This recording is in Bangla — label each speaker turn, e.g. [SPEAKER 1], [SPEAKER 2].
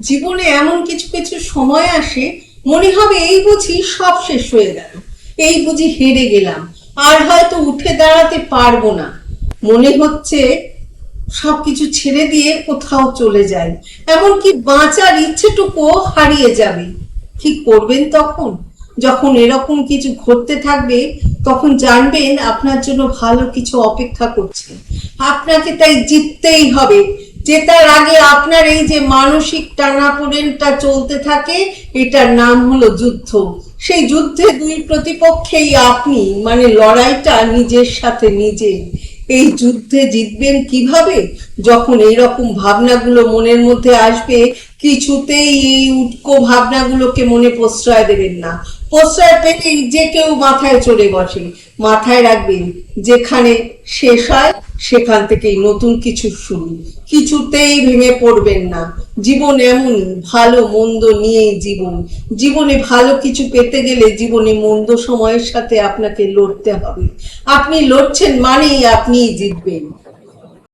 [SPEAKER 1] জীবনে এমন কিছু কিছু সময় আসে, মনে হবে এই বুঝি সব শেষ হয়ে গেল, এই বুঝি হেরে গেলাম, আর হয়তো উঠে দাঁড়াতে পারবো না। মনে হচ্ছে সবকিছু ছেড়ে দিয়ে কোথাও চলে যায়, এমনকি বাঁচার ইচ্ছেটুকুও হারিয়ে যাবে। কি করবেন তখন? যখন এরকম কিছু ঘটতে থাকবে, তখন জানবেন আপনার জন্য ভালো কিছু অপেক্ষা করছে। আপনাকে তাই জিততেই হবে। জেতার আগে আপনার এই যে মানসিক টানাপোড়েনটা চলতে থাকে, এটার নাম হলো যুদ্ধ। সেই যুদ্ধে দুই প্রতিপক্ষেই আপনি, মানে লড়াইটা নিজের সাথে নিজে। এই যুদ্ধে জিতবেন কিভাবে? যখন এইরকম ভাবনাগুলো মনের মধ্যে আসবে, কিছুতেই এই উটকো ভাবনাগুলোকে মনে প্রশ্রয় দেবেন না। প্রশ্রয় পেলেই যে কেউ মাথায় চড়ে বসে। মাথায় রাখবেন, যেখানে শেষ হয় সেখান থেকেই নতুন কিছু শুরু। কিছুতেই ভেঙে পড়বেন না। জীবন এমনই, ভালো মন্দ নিয়েই জীবন। জীবনে ভালো কিছু পেতে গেলে জীবনে মন্দ সময়ের সাথে আপনাকে লড়তে হবে। আপনি লড়ছেন মানেই আপনিই জিতবেন।